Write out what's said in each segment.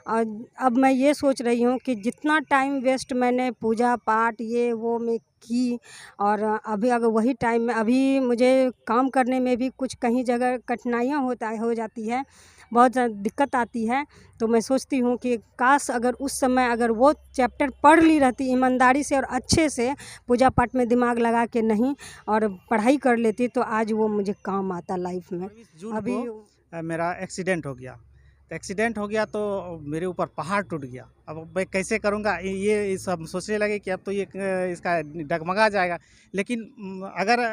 अब मैं ये सोच रही हूँ कि जितना टाइम वेस्ट मैंने पूजा पाठ ये वो में की, और अभी अगर वही टाइम में अभी मुझे काम करने में भी कुछ कहीं जगह कठिनाइयाँ हो जाती है, बहुत ज़्यादा दिक्कत आती है। तो मैं सोचती हूँ कि काश अगर उस समय अगर वो चैप्टर पढ़ ली रहती ईमानदारी से और अच्छे से, पूजा पाठ में दिमाग लगा के नहीं, और पढ़ाई कर लेती, तो आज वो मुझे काम आता लाइफ में। 24 जून अभी को मेरा एक्सीडेंट हो गया। तो एक्सीडेंट हो गया तो मेरे ऊपर पहाड़ टूट गया। अब मैं कैसे करूँगा, ये सब सोचने लगे कि अब तो ये इसका डगमगा जाएगा। लेकिन अगर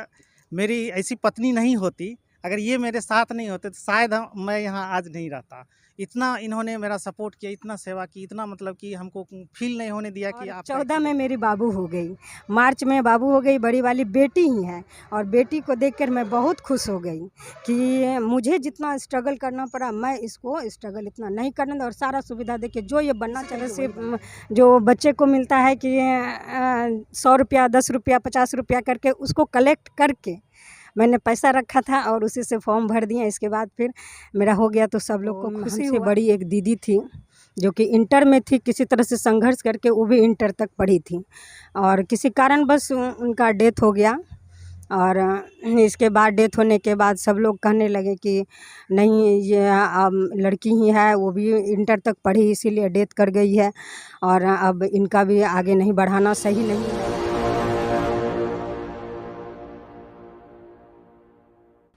मेरी ऐसी पत्नी नहीं होती, अगर ये मेरे साथ नहीं होते, तो शायद मैं यहाँ आज नहीं रहता। इतना इन्होंने मेरा सपोर्ट किया, इतना सेवा की, इतना मतलब कि हमको फील नहीं होने दिया कि आप 14 में मेरी बाबू हो गई, मार्च में बाबू हो गई, बड़ी वाली बेटी ही है। और बेटी को देखकर मैं बहुत खुश हो गई कि मुझे जितना स्ट्रगल करना पड़ा, मैं इसको स्ट्रगल इतना नहीं करने दूँ, और सारा सुविधा देके जो ये बनना चाहिए से जो बच्चे को मिलता है कि 100 रुपया, 10 रुपया, 50 रुपया करके उसको कलेक्ट करके मैंने पैसा रखा था और उसी से फॉर्म भर दिया। इसके बाद फिर मेरा हो गया तो सब लोग को खुशी हुआ। बड़ी एक दीदी थी जो कि इंटर में थी, किसी तरह से संघर्ष करके वो भी इंटर तक पढ़ी थी, और किसी कारण बस उनका डेथ हो गया। और इसके बाद डेथ होने के बाद सब लोग कहने लगे कि नहीं, ये लड़की ही है, वो भी इंटर तक पढ़ी इसीलिए डेथ कर गई है, और अब इनका भी आगे नहीं बढ़ाना सही नहीं है।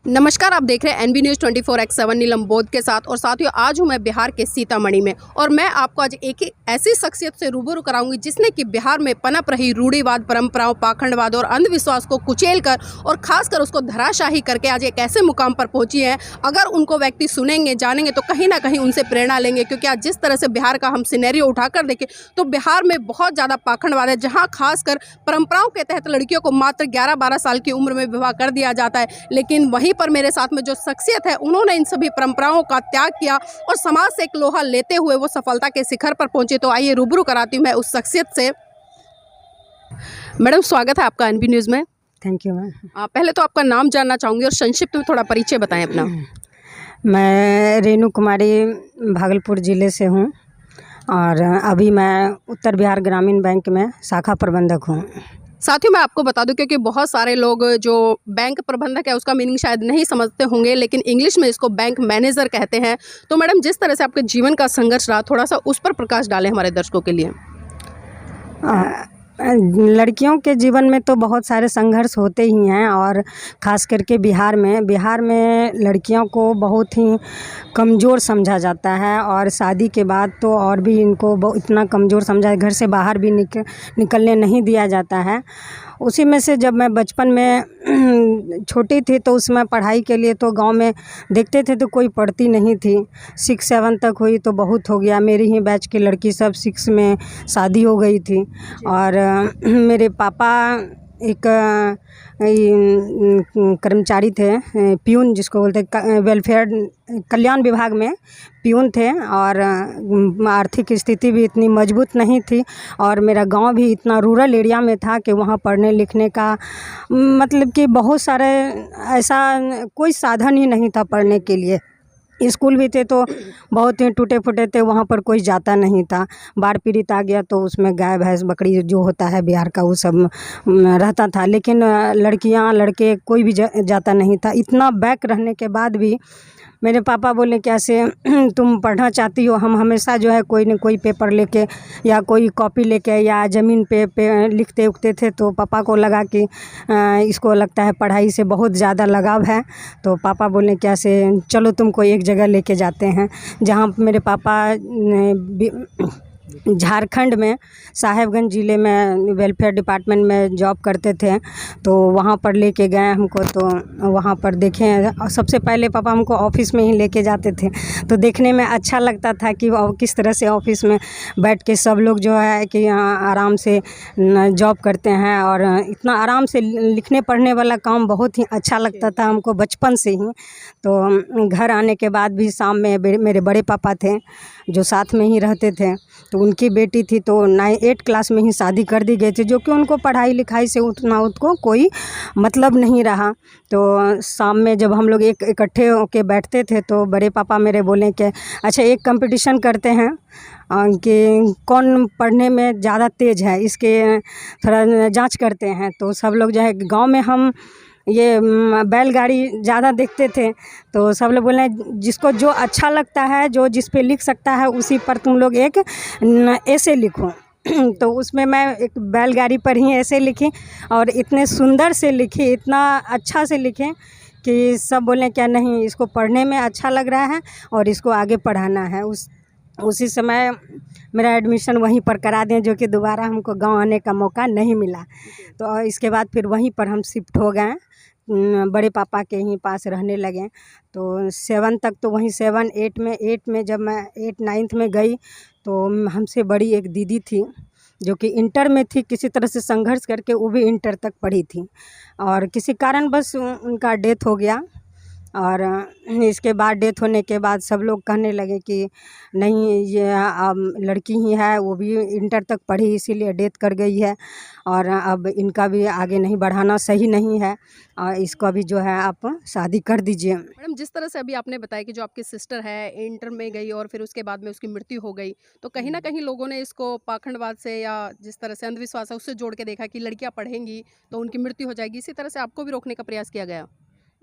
नमस्कार, आप देख रहे हैं NB न्यूज़ 24/7 नीलम बोध के साथ। और साथियों, आज हूं मैं बिहार के सीतामढ़ी में, और मैं आपको आज एक ऐसी शख्सियत से रूबरू कराऊंगी जिसने कि बिहार में पनप रही रूढ़िवाद, परंपराओं, पाखंडवाद और अंधविश्वास को कुचेलकर और खासकर उसको धराशाही करके आज एक ऐसे मुकाम पर पहुंची है। अगर उनको व्यक्ति सुनेंगे, जानेंगे, तो कहीं ना कहीं उनसे प्रेरणा लेंगे, क्योंकि आज जिस तरह से बिहार का हम सिनेरियो उठाकर देखें तो बिहार में बहुत ज़्यादा पाखंडवाद है, जहाँ खासकर परंपराओं के तहत लड़कियों को मात्र 11-12 साल की उम्र में विवाह कर दिया जाता है। लेकिन वहीं पर मेरे साथ में जो शख्सियत है, उन्होंने इन सभी परंपराओं का त्याग किया और समाज से एक लोहा लेते हुए वो सफलता के शिखर पर पहुंचे। तो आइए रूबरू कराती हूं मैं उस शख्सियत से। मैडम, स्वागत है आपका NB न्यूज़ में। Thank you ma'am. पहले तो आपका नाम जानना चाहूँगी और संक्षिप्त में थोड़ा परिचय बताएं अपना। मैं रेणु कुमारी भागलपुर ज़िले से हूँ, और अभी मैं उत्तर बिहार ग्रामीण बैंक में शाखा प्रबंधक हूँ। साथियों, मैं आपको बता दूं, क्योंकि बहुत सारे लोग जो बैंक प्रबंधक है उसका मीनिंग शायद नहीं समझते होंगे, लेकिन इंग्लिश में इसको बैंक मैनेजर कहते हैं। तो मैडम, जिस तरह से आपके जीवन का संघर्ष रहा, थोड़ा सा उस पर प्रकाश डालें हमारे दर्शकों के लिए। लड़कियों के जीवन में तो बहुत सारे संघर्ष होते ही हैं, और ख़ास करके बिहार में लड़कियों को बहुत ही कमज़ोर समझा जाता है, और शादी के बाद तो और भी इनको इतना कमज़ोर समझा, घर से बाहर भी निकलने नहीं दिया जाता है। उसी में से जब मैं बचपन में छोटी थी तो उसमें पढ़ाई के लिए तो गांव में देखते थे तो कोई पढ़ती नहीं थी। 6-7 तक हुई तो बहुत हो गया। मेरी ही बैच की लड़की सब 6 में शादी हो गई थी। और मेरे पापा एक कर्मचारी थे, प्यून जिसको बोलते हैं, वेलफेयर कल्याण विभाग में प्यून थे, और आर्थिक स्थिति भी इतनी मजबूत नहीं थी, और मेरा गांव भी इतना रूरल एरिया में था कि वहाँ पढ़ने लिखने का मतलब कि बहुत सारे ऐसा कोई साधन ही नहीं था पढ़ने के लिए। स्कूल भी थे तो बहुत ही टूटे फूटे थे, वहाँ पर कोई जाता नहीं था। बाढ़ पीड़ित आ गया तो उसमें गाय भैंस बकरी जो होता है बिहार का वो सब रहता था, लेकिन लड़कियाँ लड़के कोई भी जाता नहीं था। इतना बैक रहने के बाद भी मेरे पापा बोले कैसे तुम पढ़ना चाहती हो। हम हमेशा जो है कोई न कोई पेपर लेके या कोई कॉपी लेके या ज़मीन पे लिखते उखते थे। तो पापा को लगा कि इसको लगता है पढ़ाई से बहुत ज़्यादा लगाव है। तो पापा बोले कैसे चलो तुमको एक जगह लेके जाते हैं, जहाँ मेरे पापा झारखंड में साहेबगंज ज़िले में वेलफेयर डिपार्टमेंट में जॉब करते थे। तो वहाँ पर लेके गए हमको, तो वहाँ पर देखें। सबसे पहले पापा हमको ऑफ़िस में ही लेके जाते थे, तो देखने में अच्छा लगता था कि किस तरह से ऑफ़िस में बैठ के सब लोग जो है कि आराम से जॉब करते हैं, और इतना आराम से लिखने पढ़ने वाला काम बहुत ही अच्छा लगता था हमको बचपन से ही। तो घर आने के बाद भी शाम में मेरे बड़े पापा थे जो साथ में ही रहते थे, तो उनकी बेटी थी तो 8 क्लास में ही शादी कर दी गई थी, जो कि उनको पढ़ाई लिखाई से उतना उनको कोई मतलब नहीं रहा। तो शाम में जब हम लोग इकट्ठे होके बैठते थे तो बड़े पापा मेरे बोले कि अच्छा एक कंपटीशन करते हैं कि कौन पढ़ने में ज़्यादा तेज़ है, इसके थोड़ा जांच करते हैं। तो सब लोग जो है गांव में हम ये बैलगाड़ी ज़्यादा देखते थे, तो सब लोग बोले जिसको जो अच्छा लगता है, जो जिस पे लिख सकता है उसी पर तुम लोग एक ऐसे लिखो। तो उसमें मैं एक बैलगाड़ी पर ही ऐसे लिखी और इतने सुंदर से लिखी, इतना अच्छा से लिखे कि सब बोले क्या नहीं इसको पढ़ने में अच्छा लग रहा है और इसको आगे पढ़ाना है। उसी समय मेरा एडमिशन वहीं पर करा दें, जो कि दोबारा हमको गांव आने का मौका नहीं मिला। तो इसके बाद फिर वहीं पर हम शिफ्ट हो गए, बड़े पापा के ही पास रहने लगे। तो 7 तक तो वहीं 7 8 में जब मैं 8 9th में गई तो हमसे बड़ी एक दीदी थी जो कि इंटर में थी, किसी तरह से संघर्ष करके वो भी इंटर तक पढ़ी थी और किसी कारण बस उनका डेथ हो गया। और इसके बाद डेथ होने के बाद सब लोग कहने लगे कि नहीं ये लड़की ही है, वो भी इंटर तक पढ़ी इसीलिए डेथ कर गई है और अब इनका भी आगे नहीं बढ़ाना सही नहीं है और इसको अभी जो है आप शादी कर दीजिए। मैडम, जिस तरह से अभी आपने बताया कि जो आपकी सिस्टर है इंटर में गई और फिर उसके बाद में उसकी मृत्यु हो गई, तो कहीं ना कहीं लोगों ने इसको पाखंडवाद से या जिस तरह से अंधविश्वास है उससे जोड़ के देखा कि लड़कियां पढ़ेंगी तो उनकी मृत्यु हो जाएगी, इसी तरह से आपको भी रोकने का प्रयास किया गया।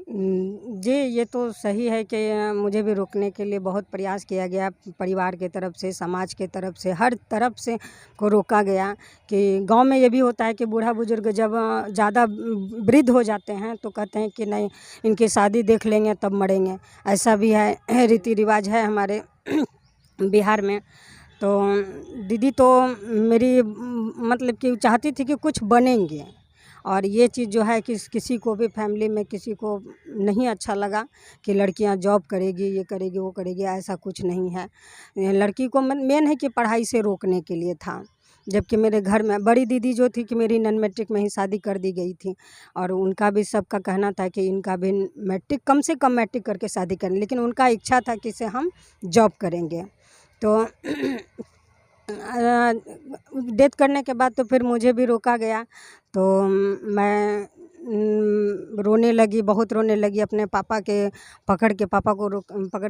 जी, ये तो सही है कि मुझे भी रोकने के लिए बहुत प्रयास किया गया, परिवार के तरफ से, समाज के तरफ से, हर तरफ से को रोका गया। कि गांव में ये भी होता है कि बूढ़ा बुजुर्ग जब ज़्यादा वृद्ध हो जाते हैं तो कहते हैं कि नहीं इनकी शादी देख लेंगे तब मरेंगे, ऐसा भी है, रीति रिवाज है हमारे बिहार में। तो दीदी तो मेरी मतलब कि चाहती थी कि कुछ बनेंगे और ये चीज़ जो है कि किसी को भी फैमिली में किसी को नहीं अच्छा लगा कि लड़कियां जॉब करेगी, ये करेगी, वो करेगी, ऐसा कुछ नहीं है। लड़की को मेन है कि पढ़ाई से रोकने के लिए था। जबकि मेरे घर में बड़ी दीदी जो थी कि मेरी नन मैट्रिक में ही शादी कर दी गई थी और उनका भी सबका कहना था कि इनका भी मैट्रिक कम से कम मैट्रिक करके शादी करें, लेकिन उनका इच्छा था कि इसे हम जॉब करेंगे। तो डेथ करने के बाद तो फिर मुझे भी रोका गया। तो मैं रोने लगी, बहुत रोने लगी, अपने पापा के पकड़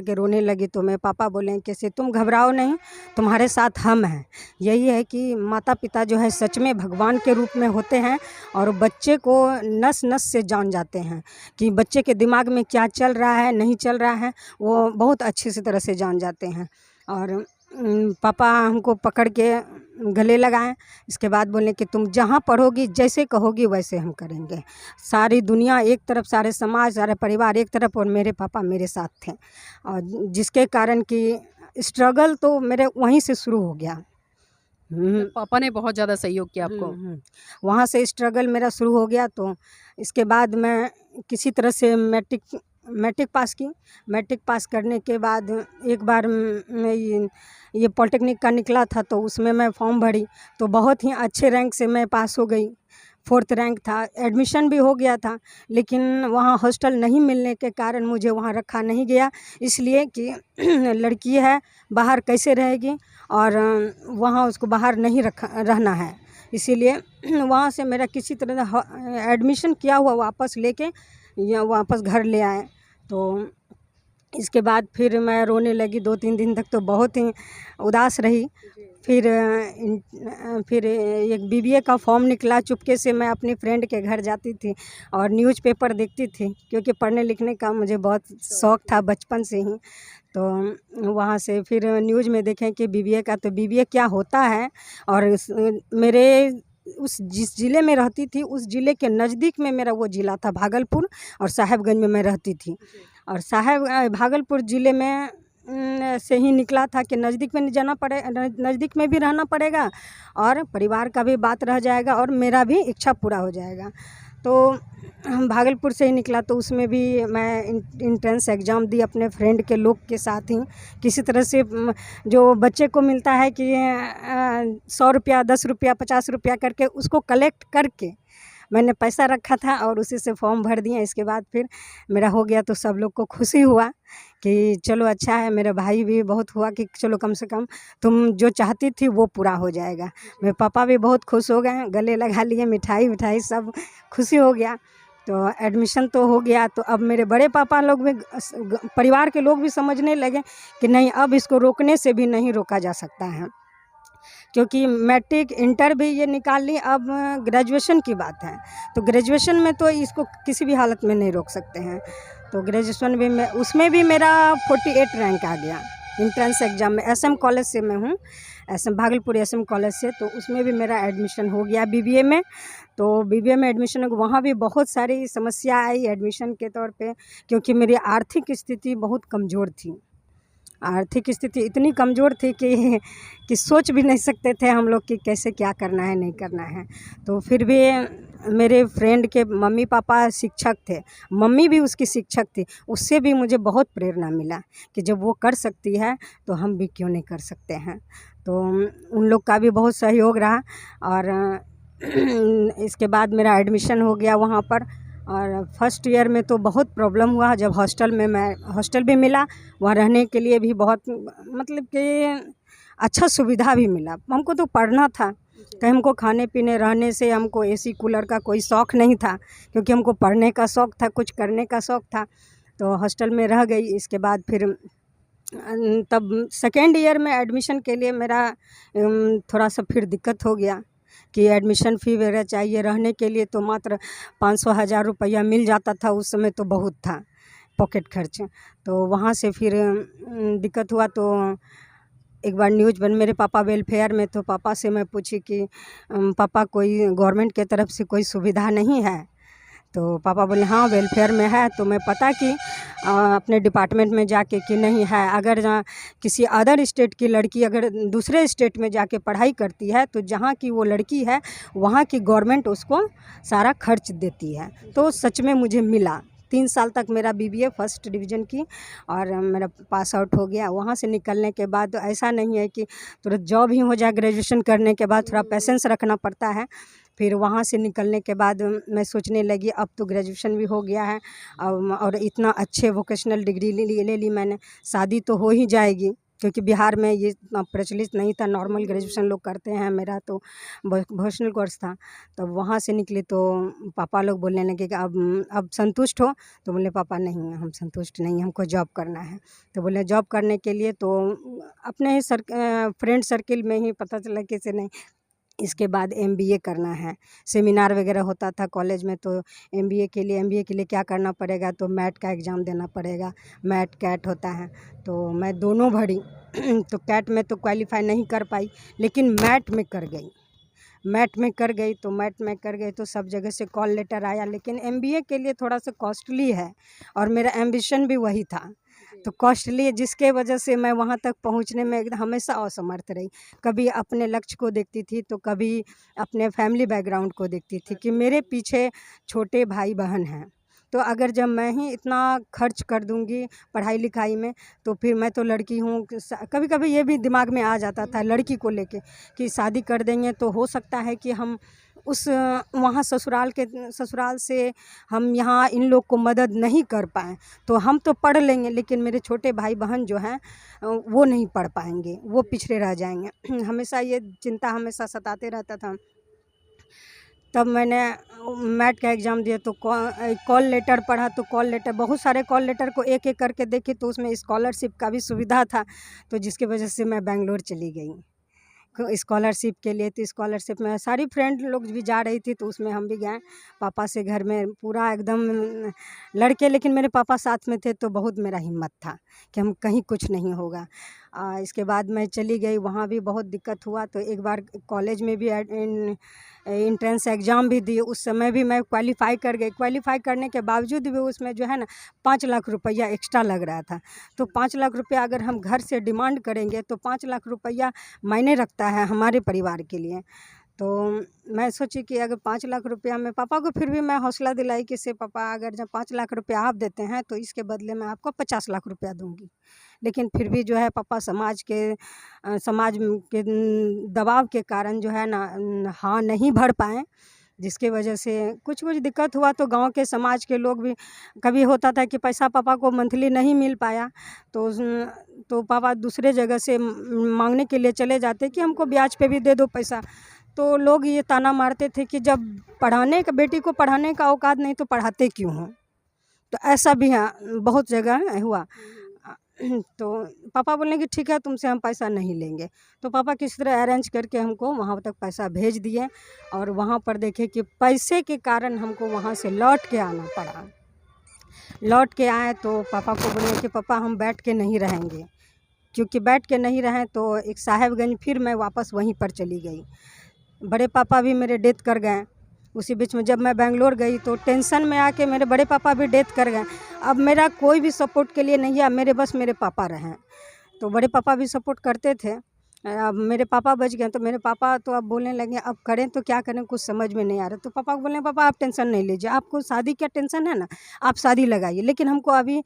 के रोने लगी। तो मेरे पापा बोले कैसे तुम घबराओ नहीं, तुम्हारे साथ हम हैं। यही है कि माता पिता जो है सच में भगवान के रूप में होते हैं और बच्चे को नस नस से जान जाते हैं कि बच्चे के दिमाग में क्या चल रहा है, नहीं चल रहा है, वो बहुत अच्छी सी तरह से जान जाते हैं। और पापा हमको पकड़ के गले लगाएं, इसके बाद बोले कि तुम जहाँ पढ़ोगी जैसे कहोगी वैसे हम करेंगे। सारी दुनिया एक तरफ, सारे समाज, सारे परिवार एक तरफ और मेरे पापा मेरे साथ थे और जिसके कारण कि स्ट्रगल तो मेरे वहीं से शुरू हो गया। पापा ने बहुत ज़्यादा सहयोग किया आपको। वहाँ से स्ट्रगल मेरा शुरू हो गया। तो इसके बाद मैं किसी तरह से मैट्रिक पास की। मैट्रिक पास करने के बाद एक बार मैं ये पॉलिटेक्निक का निकला था तो उसमें मैं फॉर्म भरी तो बहुत ही अच्छे रैंक से मैं पास हो गई, 4th रैंक था, एडमिशन भी हो गया था। लेकिन वहाँ हॉस्टल नहीं मिलने के कारण मुझे वहाँ रखा नहीं गया, इसलिए कि लड़की है बाहर कैसे रहेगी और वहाँ उसको बाहर नहीं रहना है, इसीलिए वहाँ से मेरा किसी तरह एडमिशन किया हुआ वापस लेके या वापस घर ले आए। तो इसके बाद फिर मैं रोने लगी, 2-3 दिन तक तो बहुत ही उदास रही। फिर एक बीबीए का फॉर्म निकला, चुपके से मैं अपनी फ्रेंड के घर जाती थी और न्यूज़पेपर देखती थी, क्योंकि पढ़ने लिखने का मुझे बहुत शौक़ था बचपन से ही। तो वहाँ से फिर न्यूज़ में देखें कि बीबीए का, तो बीबीए क्या होता है। और मेरे जिस ज़िले में रहती थी उस ज़िले के नज़दीक में मेरा वो ज़िला था भागलपुर, और साहेबगंज में मैं रहती थी। और भागलपुर ज़िले में से ही निकला था कि नज़दीक में नहीं जाना पड़े, नज़दीक में भी रहना पड़ेगा और परिवार का भी बात रह जाएगा और मेरा भी इच्छा पूरा हो जाएगा। तो हम भागलपुर से ही निकला, तो उसमें भी मैं इंट्रेंस एग्ज़ाम दी अपने फ्रेंड के लोग के साथ ही। किसी तरह से जो बच्चे को मिलता है कि 100 रुपया, 10 रुपया, 50 रुपया करके उसको कलेक्ट करके मैंने पैसा रखा था और उसी से फॉर्म भर दिए। इसके बाद फिर मेरा हो गया तो सब लोग को खुशी हुआ कि चलो अच्छा है। मेरे भाई भी बहुत हुआ कि चलो कम से कम तुम जो चाहती थी वो पूरा हो जाएगा। मेरे पापा भी बहुत खुश हो गए, गले लगा लिए, मिठाई सब खुशी हो गया। तो एडमिशन तो हो गया। तो अब मेरे बड़े पापा लोग भी परिवार के लोग भी समझने लगे कि नहीं, अब इसको रोकने से भी नहीं रोका जा सकता है, क्योंकि मैट्रिक इंटर भी ये निकाल ली, अब ग्रेजुएशन की बात है। तो ग्रेजुएशन में तो इसको किसी भी हालत में नहीं रोक सकते हैं। तो ग्रेजुएशन भी मैं उसमें भी मेरा 48 रैंक आ गया इंट्रेंस एग्ज़ाम में। एसएम कॉलेज से मैं हूँ, एसएम भागलपुर एसएम कॉलेज से। तो उसमें भी मेरा एडमिशन हो गया बीबीए में। तो बीबीए में एडमिशन वहाँ भी बहुत सारी समस्या आई एडमिशन के तौर पे, क्योंकि मेरी आर्थिक स्थिति बहुत कमज़ोर थी। आर्थिक स्थिति इतनी कमज़ोर थी कि सोच भी नहीं सकते थे हम लोग कि कैसे क्या करना है नहीं करना है। तो फिर भी मेरे फ्रेंड के मम्मी पापा शिक्षक थे, मम्मी भी उसकी शिक्षक थी, उससे भी मुझे बहुत प्रेरणा मिला कि जब वो कर सकती है तो हम भी क्यों नहीं कर सकते हैं। तो उन लोग का भी बहुत सहयोग रहा। और इसके बाद मेरा एडमिशन हो गया वहाँ पर। और फर्स्ट ईयर में तो बहुत प्रॉब्लम हुआ जब हॉस्टल भी मिला, वहाँ रहने के लिए भी बहुत मतलब कि अच्छा सुविधा भी मिला। हमको तो पढ़ना था, कहीं हमको खाने पीने रहने से हमको एसी कूलर का कोई शौक़ नहीं था, क्योंकि हमको पढ़ने का शौक़ था, कुछ करने का शौक़ था। तो हॉस्टल में रह गई। इसके बाद फिर तब सेकेंड ईयर में एडमिशन के लिए मेरा थोड़ा सा फिर दिक्कत हो गया कि एडमिशन फ़ी वगैरह चाहिए रहने के लिए। तो मात्र 500-1000 रुपया मिल जाता था उस समय, तो बहुत था पॉकेट खर्च। तो वहाँ से फिर दिक्कत हुआ। तो एक बार न्यूज़ बन, मेरे पापा वेलफेयर में, तो पापा से मैं पूछी कि पापा कोई गवर्नमेंट के तरफ से कोई सुविधा नहीं है? तो पापा बोले हाँ वेलफेयर में है। तो मैं पता की अपने डिपार्टमेंट में जाके कि नहीं है, अगर किसी अदर स्टेट की लड़की अगर दूसरे स्टेट में जाके पढ़ाई करती है तो जहाँ की वो लड़की है वहाँ की गवर्नमेंट उसको सारा खर्च देती है। तो सच में मुझे मिला। 3 साल तक मेरा बीबीए फर्स्ट डिवीज़न की और मेरा पास आउट हो गया। वहाँ से निकलने के बाद ऐसा नहीं है कि तुरंत जॉब ही हो जाए, ग्रेजुएशन करने के बाद थोड़ा पेशेंस रखना पड़ता है। फिर वहाँ से निकलने के बाद मैं सोचने लगी अब तो ग्रेजुएशन भी हो गया है और इतना अच्छे वोकेशनल डिग्री ले ली मैंने, शादी तो हो ही जाएगी, क्योंकि बिहार में ये इतना प्रचलित नहीं था, नॉर्मल ग्रेजुएशन लोग करते हैं, मेरा तो वोकेशनल कोर्स था। तो वहाँ से निकली तो पापा लोग बोलने लगे कि अब संतुष्ट हो? तो बोले पापा नहीं, हम संतुष्ट नहीं, हमको जॉब करना है। तो बोले जॉब करने के लिए तो अपने ही फ्रेंड सर्किल में ही पता चला कि से नहीं, इसके बाद एमबीए करना है। सेमिनार वगैरह होता था कॉलेज में, तो एमबीए के लिए क्या करना पड़ेगा? तो मैट का एग्ज़ाम देना पड़ेगा, मैट कैट होता है। तो मैं दोनों भरी तो कैट में तो क्वालिफाई नहीं कर पाई, लेकिन मैट में कर गई। तो मैट में कर गई तो सब जगह से कॉल लेटर आया। लेकिन एमबीए के लिए थोड़ा सा कॉस्टली है और मेरा एम्बिशन भी वही था, तो कॉस्टली जिसके वजह से मैं वहाँ तक पहुँचने में एकदम हमेशा असमर्थ रही। कभी अपने लक्ष्य को देखती थी तो कभी अपने फैमिली बैकग्राउंड को देखती थी कि मेरे पीछे छोटे भाई बहन हैं। तो अगर जब मैं ही इतना खर्च कर दूंगी पढ़ाई लिखाई में, तो फिर मैं तो लड़की हूँ। कभी कभी ये भी दिमाग में आ जाता था लड़की को लेके कि शादी कर देंगे तो हो सकता है कि हम उस वहाँ ससुराल से हम यहाँ इन लोग को मदद नहीं कर पाएँ। तो हम तो पढ़ लेंगे, लेकिन मेरे छोटे भाई बहन जो हैं वो नहीं पढ़ पाएंगे, वो पिछड़े रह जाएंगे। हमेशा ये चिंता हमेशा सताते रहता था। तब मैंने मैट का एग्ज़ाम दिया तो कॉल लेटर पढ़ा। तो कॉल लेटर, बहुत सारे कॉल लेटर को एक एक करके देखी, तो उसमें स्कॉलरशिप का भी सुविधा था, तो जिसकी वजह से मैं बेंगलोर चली गई स्कॉलरशिप के लिए। तो स्कॉलरशिप में सारी फ्रेंड लोग भी जा रही थी, तो उसमें हम भी गए। पापा से घर में पूरा एकदम लड़के, लेकिन मेरे पापा साथ में थे तो बहुत मेरा हिम्मत था कि हम कहीं कुछ नहीं होगा। इसके बाद मैं चली गई, वहाँ भी बहुत दिक्कत हुआ। तो एक बार कॉलेज में भी इंट्रेंस एग्ज़ाम भी दी, उस समय भी मैं क्वालिफ़ाई कर गई। क्वालिफ़ाई करने के बावजूद भी उसमें जो है ना 5 लाख रुपया एक्स्ट्रा लग रहा था। तो 5 लाख रुपया अगर हम घर से डिमांड करेंगे तो 5 लाख रुपया मायने रखता है हमारे परिवार के लिए। तो मैं सोची कि अगर 5 लाख रुपया में, पापा को फिर भी मैं हौसला दिलाई कि से पापा अगर जब 5 लाख रुपया आप देते हैं तो इसके बदले मैं आपको 50 लाख रुपया दूंगी। लेकिन फिर भी जो है पापा समाज के दबाव के कारण जो है ना हाँ नहीं भर पाए। जिसकी वजह से कुछ दिक्कत हुआ तो गांव के समाज के लोग भी, कभी होता था कि पैसा पापा को मंथली नहीं मिल पाया तो पापा दूसरे जगह से मांगने के लिए चले जाते कि हमको ब्याज पे भी दे दो पैसा। तो लोग ये ताना मारते थे कि जब बेटी को पढ़ाने का औकात नहीं तो पढ़ाते क्यों हो। तो ऐसा भी बहुत जगह हुआ। तो पापा बोले कि ठीक है, तुमसे हम पैसा नहीं लेंगे। तो पापा किस तरह अरेंज करके हमको वहाँ तक पैसा भेज दिए और वहाँ पर देखे कि पैसे के कारण हमको वहाँ से लौट के आना पड़ा। लौट के आए तो पापा को बोले कि पापा हम बैठ के नहीं रहेंगे, क्योंकि बैठ के नहीं रहें तो एक साहेबगंज फिर मैं वापस वहीं पर चली गई। बड़े पापा भी मेरे डेथ कर गए। उसी बीच में जब मैं बेंगलोर गई तो टेंशन में आके मेरे बड़े पापा भी डेथ कर गए। अब मेरा कोई भी सपोर्ट के लिए नहीं है, मेरे बस मेरे पापा रहें। तो बड़े पापा भी सपोर्ट करते थे। अब मेरे पापा बच गए तो मेरे पापा तो अब बोलने लगे अब करें तो क्या करें, कुछ समझ में नहीं आ रहा। तो पापा को बोले पापा आप टेंशन नहीं लीजिए, आपको शादी क्या टेंशन है ना, आप शादी लगाइए, लेकिन हमको अभी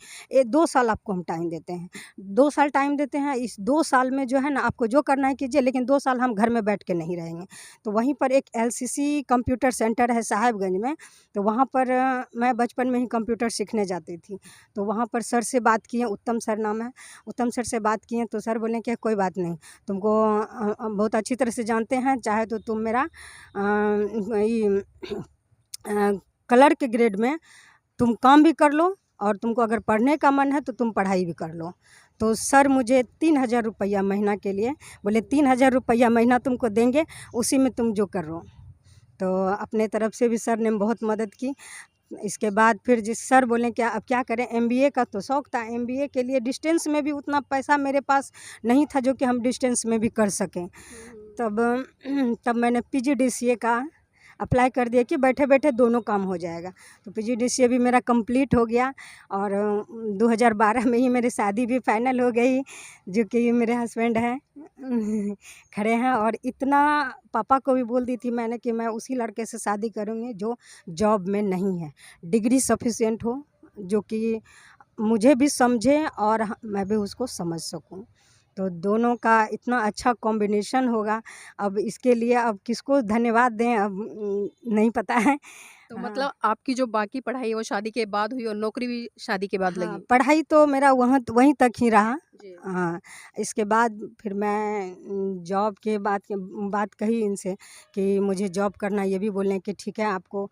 2 साल आपको हम टाइम देते हैं। 2 साल टाइम देते हैं, इस 2 साल में जो है ना आपको जो करना है कीजिए, लेकिन 2 साल हम घर में बैठ के नहीं रहेंगे। तो वहीं पर एक LCC कंप्यूटर सेंटर है साहेबगंज में, तो वहाँ पर मैं बचपन में ही कंप्यूटर सीखने जाती थी। तो वहाँ पर सर से बात किए, उत्तम सर नाम है, उत्तम सर से बात किए तो सर बोले कि कोई बात नहीं, तुमको बहुत अच्छी तरह से जानते हैं, चाहे तो तुम मेरा क्लर्क के ग्रेड में तुम काम भी कर लो और तुमको अगर पढ़ने का मन है तो तुम पढ़ाई भी कर लो। तो सर मुझे 3000 रुपया महीना के लिए बोले 3000 रुपया महीना तुमको देंगे, उसी में तुम जो करो। तो अपने तरफ से भी सर ने बहुत मदद की। इसके बाद फिर जिस सर बोले क्या अब क्या करें, MBA का तो शौक़ था, MBA के लिए डिस्टेंस में भी उतना पैसा मेरे पास नहीं था जो कि हम डिस्टेंस में भी कर सकें। तब मैंने PGDCA का अप्लाई कर दिया कि बैठे बैठे दोनों काम हो जाएगा। तो PGDCA भी मेरा कंप्लीट हो गया और 2012 में ही मेरी शादी भी फाइनल हो गई, जो कि मेरे हस्बैंड हैं खड़े हैं। और इतना पापा को भी बोल दी थी मैंने कि मैं उसी लड़के से शादी करूँगी जो जॉब में नहीं है, डिग्री सफिशिएंट हो, जो कि मुझे भी समझे और मैं भी उसको समझ सकूं। तो दोनों का इतना अच्छा कॉम्बिनेशन होगा। अब इसके लिए अब किसको धन्यवाद दें अब नहीं पता है। तो मतलब आपकी जो बाकी पढ़ाई है वो शादी के बाद हुई और नौकरी भी शादी के बाद हाँ, लगी? पढ़ाई तो मेरा वहीं तक ही रहा। जी। हाँ, इसके बाद फिर मैं जॉब के बात कही इनसे कि मुझे जॉब करना, ये भी बोले कि ठीक है आपको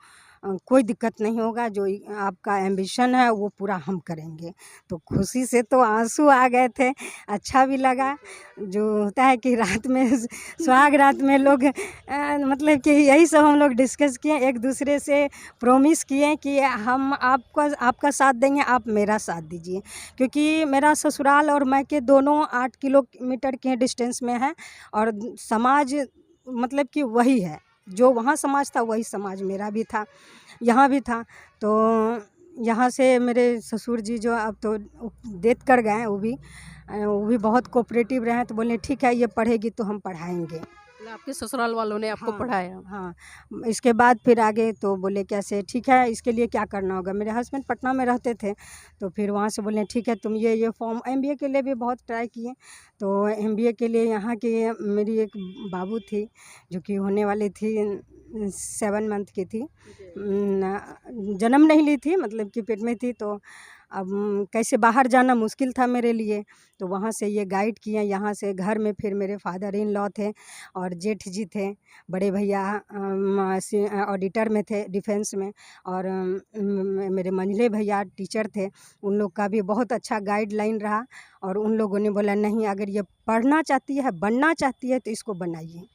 कोई दिक्कत नहीं होगा, जो आपका एम्बिशन है वो पूरा हम करेंगे। तो खुशी से तो आंसू आ गए थे, अच्छा भी लगा। जो होता है कि रात में सुहाग रात में लोग मतलब कि यही सब हम लोग डिस्कस किए, एक दूसरे से प्रॉमिस किए कि हम आपका साथ देंगे, आप मेरा साथ दीजिए। क्योंकि मेरा ससुराल और मायके दोनों 8 किलोमीटर के डिस्टेंस में है और समाज मतलब कि वही है, जो वहाँ समाज था वही समाज मेरा भी था, यहाँ भी था। तो यहाँ से मेरे ससुर जी जो अब तो डेथ कर गए हैं, वो भी बहुत कोऑपरेटिव रहे। तो बोले ठीक है ये पढ़ेगी तो हम पढ़ाएंगे। मतलब आपके ससुराल वालों ने आपको पढ़ाया? हाँ, इसके बाद फिर आगे तो बोले कैसे ठीक है इसके लिए क्या करना होगा। मेरे हस्बैंड पटना में रहते थे, तो फिर वहाँ से बोले ठीक है तुम ये फॉर्म, MBA के लिए भी बहुत ट्राई किए। तो MBA के लिए यहाँ की मेरी एक बाबू थी जो कि होने वाली थी 7 मंथ की थी, जन्म नहीं ली थी, मतलब कि पेट में थी। तो अब कैसे बाहर जाना मुश्किल था मेरे लिए, तो वहाँ से ये गाइड किया। यहाँ से घर में फिर मेरे फादर इन लॉ थे और जेठ जी थे, बड़े भैया ऑडिटर में थे डिफेंस में, और मेरे मंझले भैया टीचर थे। उन लोग का भी बहुत अच्छा गाइडलाइन रहा और उन लोगों ने बोला नहीं अगर ये पढ़ना चाहती है, बनना चाहती है तो इसको बनाइए।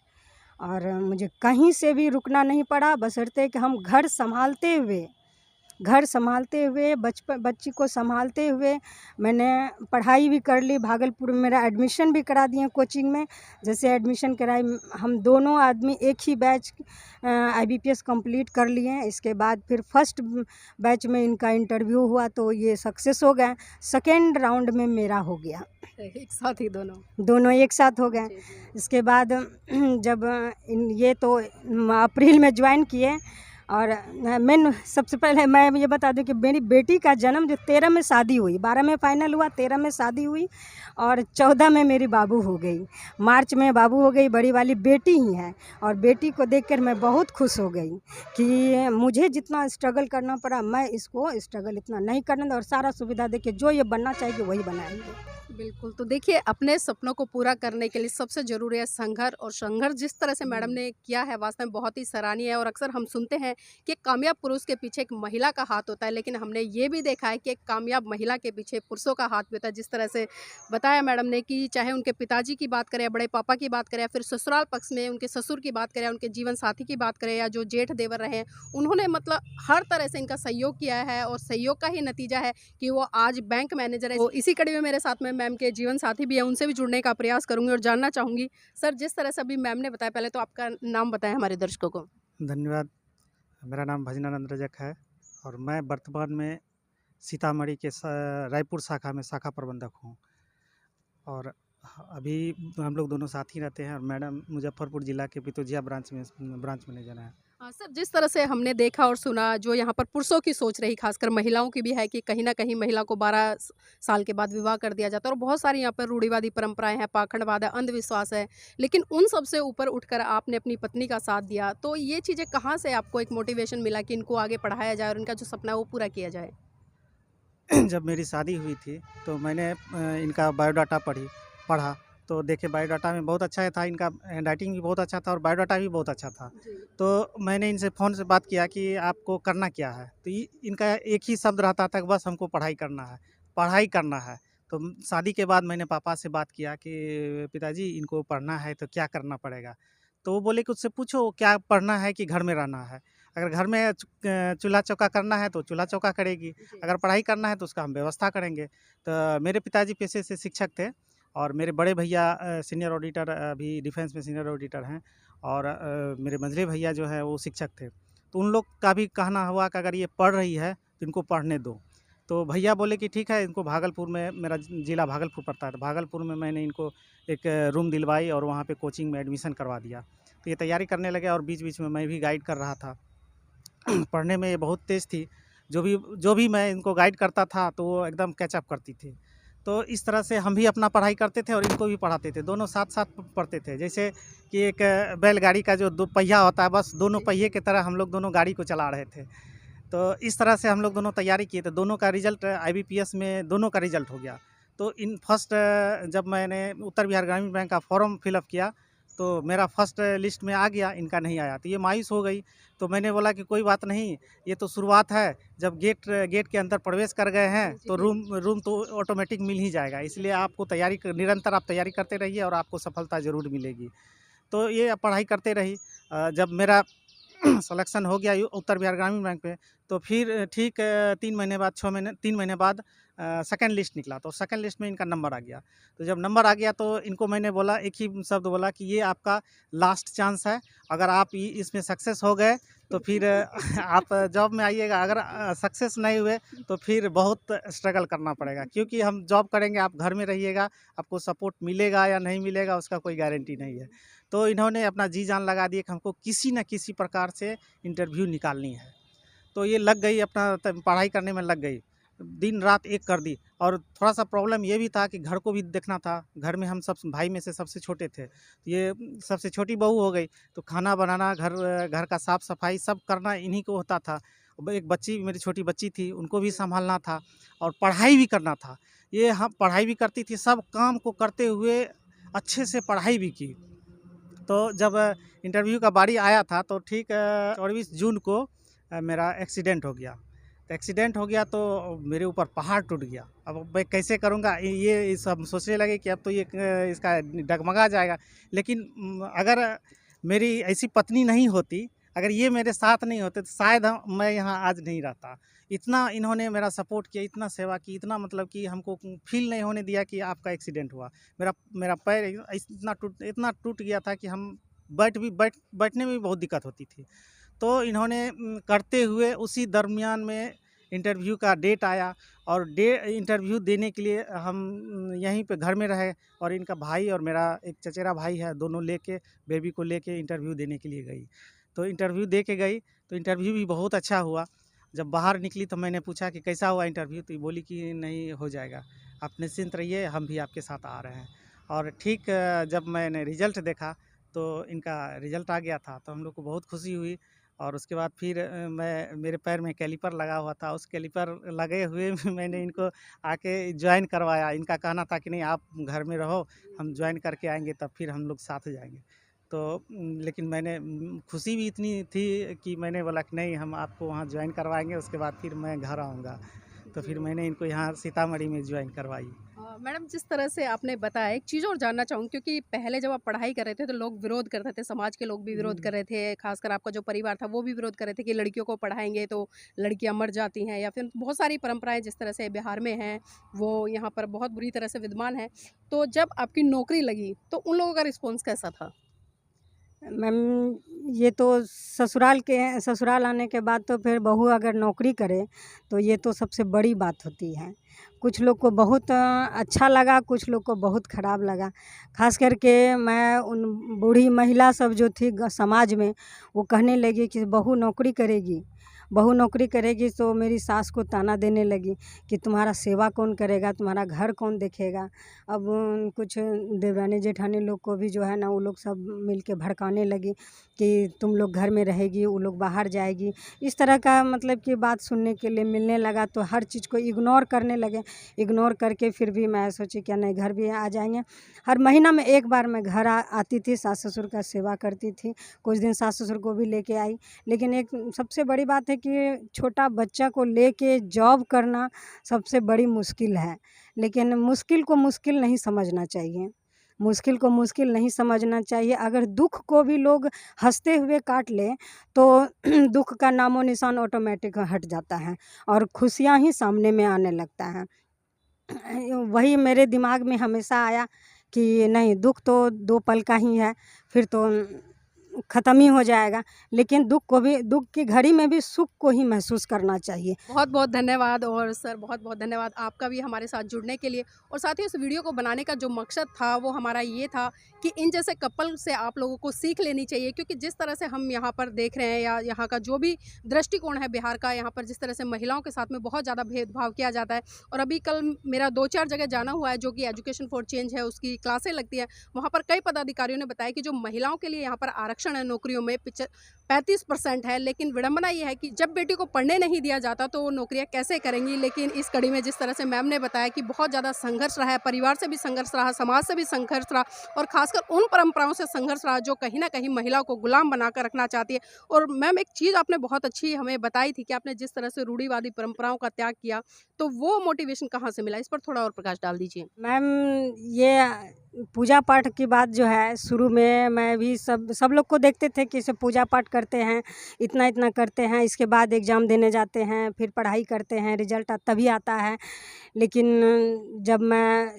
और मुझे कहीं से भी रुकना नहीं पड़ा, बशर्ते कि हम घर संभालते हुए बच्ची को संभालते हुए मैंने पढ़ाई भी कर ली। भागलपुर में मेरा एडमिशन भी करा दिए कोचिंग में। जैसे एडमिशन कराई, हम दोनों आदमी एक ही बैच IBPS कंप्लीट कर लिए। इसके बाद फिर फर्स्ट बैच में इनका इंटरव्यू हुआ तो ये सक्सेस हो गए। सेकेंड राउंड में मेरा हो गया, एक साथ ही दोनों एक साथ हो गए। इसके बाद जब ये तो अप्रैल में ज्वाइन किए और मैं सबसे पहले मैं ये बता दूं कि मेरी बेटी का जन्म जो 13 में शादी हुई, 12 में फाइनल हुआ, 13 में शादी हुई और 14 में मेरी बाबू हो गई। मार्च में बाबू हो गई, बड़ी वाली बेटी ही है। और बेटी को देखकर मैं बहुत खुश हो गई कि मुझे जितना स्ट्रगल करना पड़ा, मैं इसको स्ट्रगल इतना नहीं करने दूँ और सारा सुविधा देके जो ये बनना चाहिए वही बनाएंगे। बिल्कुल, तो देखिए अपने सपनों को पूरा करने के लिए सबसे ज़रूरी है संघर्ष, और संघर्ष जिस तरह से मैडम ने किया है वास्तव में बहुत ही सराहनीय है। और अक्सर हम सुनते हैं कि एक कामयाब पुरुष के पीछे एक महिला का हाथ होता है, लेकिन हमने ये भी देखा है कि एक कामयाब महिला के पीछे पुरुषों का हाथ भी होता है। जिस तरह से बताया मैडम ने कि चाहे उनके पिताजी की बात करें या बड़े पापा की बात करें या फिर ससुराल पक्ष में उनके ससुर की बात करें या उनके जीवन साथी की बात करें या जो जेठ देवर रहे हैं, उन्होंने मतलब हर तरह से इनका सहयोग किया है और सहयोग का ही नतीजा है कि वो आज बैंक मैनेजर है। तो इसी कड़ी में मेरे साथ में मैम के जीवन साथी भी है, उनसे भी जुड़ने का प्रयास करूंगी और जानना चाहूंगी सर, जिस तरह से अभी मैम ने बताया, पहले तो आपका नाम बताएं हमारे दर्शकों को। धन्यवाद। मेरा नाम भजनानंद रजक है और मैं वर्तमान में सीतामढ़ी के रायपुर शाखा में शाखा प्रबंधक हूँ। और अभी हम लोग दोनों साथ ही रहते हैं और मैडम मुजफ्फरपुर ज़िला के पितोजिया ब्रांच मैनेजर हैं। सर, जिस तरह से हमने देखा और सुना, जो यहाँ पर पुरुषों की सोच रही, खासकर महिलाओं की भी है कि कहीं ना कहीं महिला को 12 साल के बाद विवाह कर दिया जाता है और बहुत सारी यहाँ पर रूढ़िवादी परंपराएं हैं, पाखंडवाद है, अंधविश्वास है, लेकिन उन सब से ऊपर उठकर आपने अपनी पत्नी का साथ दिया। तो ये चीज़ें कहाँ से आपको एक मोटिवेशन मिला कि इनको आगे पढ़ाया जाए और इनका जो सपना है वो पूरा किया जाए? जब मेरी शादी हुई थी तो मैंने इनका बायोडाटा पढ़ा तो देखे बायोडाटा में बहुत अच्छा था, इनका हैंडराइटिंग भी बहुत अच्छा था और बायोडाटा भी बहुत अच्छा था। तो मैंने इनसे फ़ोन से बात किया कि आपको करना क्या है, तो इनका एक ही शब्द रहता था कि बस हमको पढ़ाई करना है, पढ़ाई करना है। तो शादी के बाद मैंने पापा से बात किया कि पिताजी इनको पढ़ना है तो क्या करना पड़ेगा। तो वो बोले कि उससे पूछो क्या पढ़ना है कि घर में रहना है। अगर घर में चूल्हा चौका करना है तो चूल्हा चौका करेगी, अगर पढ़ाई करना है तो उसका हम व्यवस्था करेंगे। तो मेरे पिताजी पेशे से शिक्षक थे और मेरे बड़े भैया सीनियर ऑडिटर, अभी डिफेंस में सीनियर ऑडिटर हैं और मेरे मंझले भैया जो है वो शिक्षक थे। तो उन लोग का भी कहना हुआ कि अगर ये पढ़ रही है तो इनको पढ़ने दो। तो भैया बोले कि ठीक है, इनको भागलपुर में, मेरा ज़िला भागलपुर पड़ता है, तो भागलपुर में मैंने इनको एक रूम दिलवाई और वहाँ पे कोचिंग में एडमिशन करवा दिया। तो ये तैयारी करने लगे और बीच बीच में मैं भी गाइड कर रहा था। पढ़ने में ये बहुत तेज़ थी, जो भी मैं इनको गाइड करता था तो वो एकदम कैचअप करती थी। तो इस तरह से हम भी अपना पढ़ाई करते थे और इनको भी पढ़ाते थे, दोनों साथ-साथ पढ़ते थे। जैसे कि एक बैलगाड़ी का जो 2 पहिया होता है, बस दोनों पहिए की तरह हम लोग दोनों गाड़ी को चला रहे थे। तो इस तरह से हम लोग दोनों तैयारी किए, तो दोनों का रिज़ल्ट आईबीपीएस में दोनों का रिज़ल्ट हो गया। तो इन फर्स्ट जब मैंने उत्तर बिहार ग्रामीण बैंक का फॉर्म फिलअप किया तो मेरा फर्स्ट लिस्ट में आ गया, इनका नहीं आया, तो ये मायूस हो गई। तो मैंने बोला कि कोई बात नहीं, ये तो शुरुआत है, जब गेट के अंदर प्रवेश कर गए हैं तो रूम तो ऑटोमेटिक मिल ही जाएगा, इसलिए आपको निरंतर आप तैयारी करते रहिए और आपको सफलता ज़रूर मिलेगी। तो ये पढ़ाई करते रही। जब मेरा सिलेक्शन हो गया उत्तर बिहार ग्रामीण बैंक में, तो फिर ठीक 3 महीने बाद सेकंड लिस्ट निकला, तो सेकंड लिस्ट में इनका नंबर आ गया। तो जब नंबर आ गया तो इनको मैंने बोला, एक ही शब्द बोला कि ये आपका लास्ट चांस है, अगर आप इसमें सक्सेस हो गए तो फिर आप जॉब में आइएगा, अगर सक्सेस नहीं हुए तो फिर बहुत स्ट्रगल करना पड़ेगा, क्योंकि हम जॉब करेंगे, आप घर में रहिएगा, आपको सपोर्ट मिलेगा या नहीं मिलेगा उसका कोई गारंटी नहीं है। तो इन्होंने अपना जी जान लगा दिया कि हमको किसी न किसी प्रकार से इंटरव्यू निकालनी है। तो ये लग गई, अपना पढ़ाई करने में लग गई, दिन रात एक कर दी। और थोड़ा-सा प्रॉब्लम ये भी था कि घर को भी देखना था, घर में हम सब भाई में से सबसे छोटे थे। ये सबसे छोटी बहू हो गई, तो खाना बनाना, घर का साफ-सफाई सब करना इन्हीं को होता था। एक बच्ची, मेरी छोटी बच्ची थी, उनको भी सँभालना था और पढ़ाई भी करना था। ये हम पढ़ाई भी करती थी, सब काम को करते हुए अच्छे से पढ़ाई भी की। तो जब इंटरव्यू का बारी आया था तो ठीक 24 जून को मेरा एक्सीडेंट हो गया। तो एक्सीडेंट हो गया तो मेरे ऊपर पहाड़ टूट गया। अब मैं कैसे करूँगा, ये सब सोचने लगे कि अब तो ये इसका डगमगा जाएगा। लेकिन अगर मेरी ऐसी पत्नी नहीं होती, अगर ये मेरे साथ नहीं होते तो शायद मैं यहाँ आज नहीं रहता। इतना इन्होंने मेरा सपोर्ट किया, इतना सेवा की, इतना मतलब कि हमको फ़ील नहीं होने दिया कि आपका एक्सीडेंट हुआ। मेरा पैर इतना टूट गया था कि हम बैठने में भी बहुत दिक्कत होती थी। तो इन्होंने करते हुए उसी दरमियान में इंटरव्यू का डेट आया और इंटरव्यू देने के लिए हम यहीं पे घर में रहे और इनका भाई और मेरा एक चचेरा भाई है, दोनों लेके बेबी को लेके इंटरव्यू देने के लिए गई। तो इंटरव्यू दे के गई, तो इंटरव्यू भी बहुत अच्छा हुआ। जब बाहर निकली तो मैंने पूछा कि कैसा हुआ इंटरव्यू, तो ये बोली कि नहीं, हो जाएगा, आप निश्चिंत रहिए, हम भी आपके साथ आ रहे हैं। और ठीक जब मैंने रिज़ल्ट देखा तो इनका रिज़ल्ट आ गया था, तो हम लोग को बहुत खुशी हुई। और उसके बाद फिर मेरे पैर में कैलिपर लगा हुआ था, उस कैलिपर लगे हुए में मैंने इनको आके जॉइन करवाया। इनका कहना था कि नहीं, आप घर में रहो, हम जॉइन करके आएँगे, तब फिर हम लोग साथ जाएँगे। तो लेकिन मैंने खुशी भी इतनी थी कि मैंने बोला कि नहीं, हम आपको वहाँ जॉइन करवाएँगे, उसके बाद फिर मैं घर आऊँगा। तो फिर मैंने इनको यहाँ सीतामढ़ी में जॉइन करवाई। मैडम, जिस तरह से आपने बताया, एक चीज़ और जानना चाहूँगी, क्योंकि पहले जब आप पढ़ाई कर रहे थे तो लोग विरोध करते थे, समाज के लोग भी विरोध कर रहे थे, खासकर आपका जो परिवार था वो भी विरोध कर रहे थे कि लड़कियों को पढ़ाएंगे तो लड़कियां मर जाती हैं, या फिर बहुत सारी परंपराएं जिस तरह से बिहार में हैं वो यहाँ पर बहुत बुरी तरह से विद्यमान है। तो जब आपकी नौकरी लगी तो उन लोगों का रिस्पॉन्स कैसा था? मैम, ये तो ससुराल आने के बाद तो फिर बहू अगर नौकरी करे तो ये तो सबसे बड़ी बात होती है। कुछ लोग को बहुत अच्छा लगा, कुछ लोग को बहुत ख़राब लगा। ख़ास करके मैं उन बूढ़ी महिला सब जो थी समाज में, वो कहने लगी कि बहू नौकरी करेगी तो मेरी सास को ताना देने लगी कि तुम्हारा सेवा कौन करेगा, तुम्हारा घर कौन देखेगा। अब कुछ देवरानी जेठानी लोग को भी जो है ना, वो लोग सब मिल के भड़काने लगी कि तुम लोग घर में रहेगी, वो लोग बाहर जाएगी। इस तरह का मतलब कि बात सुनने के लिए मिलने लगा, तो हर चीज़ को इग्नोर करने लगे। इग्नोर करके फिर भी मैं सोची क्या नहीं, घर भी आ जाएंगे। हर महीना में एक बार मैं घर आती थी, सास ससुर का सेवा करती थी। कुछ दिन सास ससुर को भी लेके आई। लेकिन एक सबसे बड़ी बात है कि छोटा बच्चा को लेके जॉब करना सबसे बड़ी मुश्किल है। लेकिन मुश्किल को मुश्किल नहीं समझना चाहिए, मुश्किल को मुश्किल नहीं समझना चाहिए। अगर दुख को भी लोग हंसते हुए काट लें तो दुख का नामो निशान ऑटोमेटिक हट जाता है और खुशियाँ ही सामने में आने लगता है। वही मेरे दिमाग में हमेशा आया कि नहीं, दुख तो 2 पल का ही है, फिर तो ख़त्म ही हो जाएगा। लेकिन दुख की घड़ी में भी सुख को ही महसूस करना चाहिए। बहुत बहुत धन्यवाद। और सर, बहुत बहुत धन्यवाद आपका भी हमारे साथ जुड़ने के लिए। और साथ ही इस वीडियो को बनाने का जो मकसद था वो हमारा ये था कि इन जैसे कपल से आप लोगों को सीख लेनी चाहिए, क्योंकि जिस तरह से हम यहाँ पर देख रहे हैं या यहाँ का जो भी दृष्टिकोण है बिहार का, यहाँ पर जिस तरह से महिलाओं के साथ में बहुत ज़्यादा भेदभाव किया जाता है। और अभी कल मेरा 2-4 जगह जाना हुआ है, जो कि एजुकेशन फॉर चेंज है, उसकी क्लासें लगती है। वहाँ पर कई पदाधिकारियों ने बताया कि जो महिलाओं के लिए यहाँ पर आरक्षण है नौकरियों में 35% है, लेकिन विडंबना ये है कि जब बेटी को पढ़ने नहीं दिया जाता तो वो नौकरियां कैसे करेंगी। लेकिन इस कड़ी में जिस तरह से मैम ने बताया कि बहुत ज़्यादा संघर्ष रहा है, परिवार से भी संघर्ष रहा, समाज से भी संघर्ष रहा, और खासकर उन परंपराओं से संघर्ष रहा जो कहीं ना कहीं महिलाओं को गुलाम बनाकर रखना चाहती है। और मैम, एक चीज़ आपने बहुत अच्छी हमें बताई थी कि आपने जिस तरह से रूढ़िवादी परंपराओं का त्याग किया, तो वो मोटिवेशन कहाँ से मिला, इस पर थोड़ा और प्रकाश डाल दीजिए। मैम, ये पूजा पाठ की बात जो है, शुरू में मैं भी सब लोग को देखते थे कि सब पूजा पाठ करते हैं, इतना इतना करते हैं, इसके बाद एग्ज़ाम देने जाते हैं, फिर पढ़ाई करते हैं, रिजल्ट तभी आता है। लेकिन जब मैं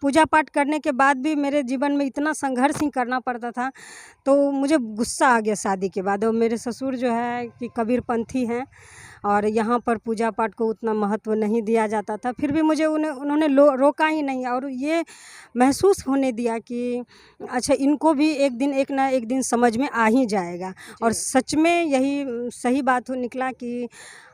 पूजा पाठ करने के बाद भी मेरे जीवन में इतना संघर्ष ही करना पड़ता था, तो मुझे गुस्सा आ गया शादी के बाद। और मेरे ससुर जो है कि कबीरपंथी हैं और यहाँ पर पूजा पाठ को उतना महत्व नहीं दिया जाता था, फिर भी मुझे उन्होंने रोका ही नहीं और ये महसूस होने दिया कि अच्छा, इनको भी एक ना एक दिन समझ में आ ही जाएगा। और सच में यही सही बात निकला कि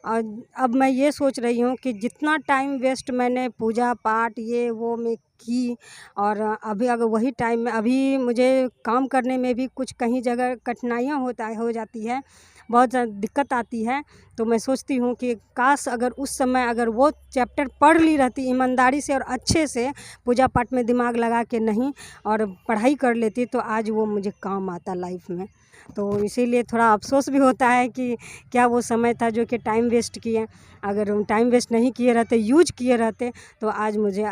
अब मैं ये सोच रही हूँ कि जितना टाइम वेस्ट मैंने पूजा पाठ ये वो में की, और अभी अगर वही टाइम में अभी मुझे काम करने में भी कुछ कहीं जगह कठिनाइयाँ हो जाती है, बहुत ज़्यादा दिक्कत आती है। तो मैं सोचती हूँ कि काश अगर उस समय अगर वो चैप्टर पढ़ ली रहती ईमानदारी से और अच्छे से, पूजा पाठ में दिमाग लगा के नहीं, और पढ़ाई कर लेती, तो आज वो मुझे काम आता लाइफ में। तो इसीलिए थोड़ा अफसोस भी होता है कि क्या वो समय था जो कि टाइम वेस्ट किए। अगर हम टाइम वेस्ट नहीं किए रहते, यूज किए रहते, तो आज मुझे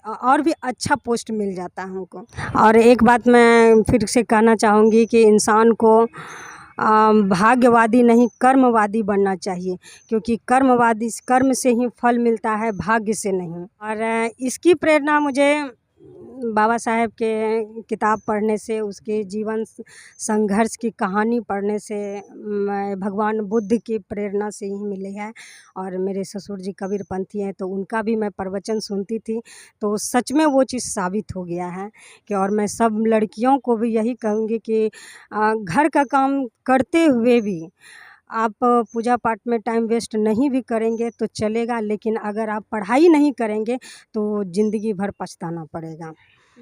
और भी अच्छा पोस्ट मिल जाता हमको। और एक बात मैं फिर से कहना चाहूँगी कि इंसान को भाग्यवादी नहीं, कर्मवादी बनना चाहिए, क्योंकि कर्म से ही फल मिलता है, भाग्य से नहीं। और इसकी प्रेरणा मुझे बाबा साहेब के किताब पढ़ने से, उसके जीवन संघर्ष की कहानी पढ़ने से, मैं भगवान बुद्ध की प्रेरणा से ही मिली है। और मेरे ससुर जी कबीरपंथी हैं, तो उनका भी मैं प्रवचन सुनती थी, तो सच में वो चीज़ साबित हो गया है कि और मैं सब लड़कियों को भी यही कहूँगी कि घर का काम करते हुए भी आप पूजा पाठ में टाइम वेस्ट नहीं भी करेंगे तो चलेगा, लेकिन अगर आप पढ़ाई नहीं करेंगे तो ज़िंदगी भर पछताना पड़ेगा।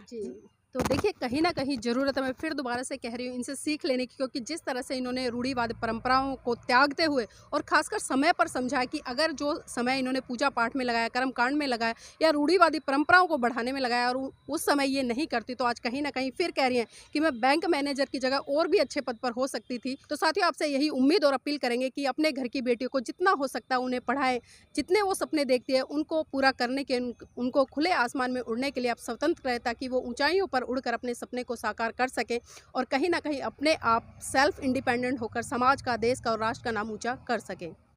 जी। तो देखिए कहीं न कहीं ज़रूरत है, मैं फिर दोबारा से कह रही हूँ, इनसे सीख लेने की, क्योंकि जिस तरह से इन्होंने रूढ़िवाद परंपराओं को त्यागते हुए और ख़ासकर समय पर समझा कि अगर जो समय इन्होंने पूजा पाठ में लगाया, कर्मकांड में लगाया या रूढ़िवादी परंपराओं को बढ़ाने में लगाया और उस समय ये नहीं करती, तो आज कहीं न कहीं फिर कह रही हैं कि मैं बैंक मैनेजर की जगह और भी अच्छे पद पर हो सकती थी। तो साथियों, आपसे यही उम्मीद और अपील करेंगे कि अपने घर की बेटियों को जितना हो सकता है उन्हें पढ़ाएँ, जितने वो सपने देखती है उनको पूरा करने के, उनको खुले आसमान में उड़ने के लिए आप स्वतंत्र रहें, ताकि वो ऊंचाइयों पर उड़कर अपने सपने को साकार कर सकें और कहीं ना कहीं अपने आप सेल्फ इंडिपेंडेंट होकर समाज का, देश का और राष्ट्र का नाम ऊंचा कर सकें।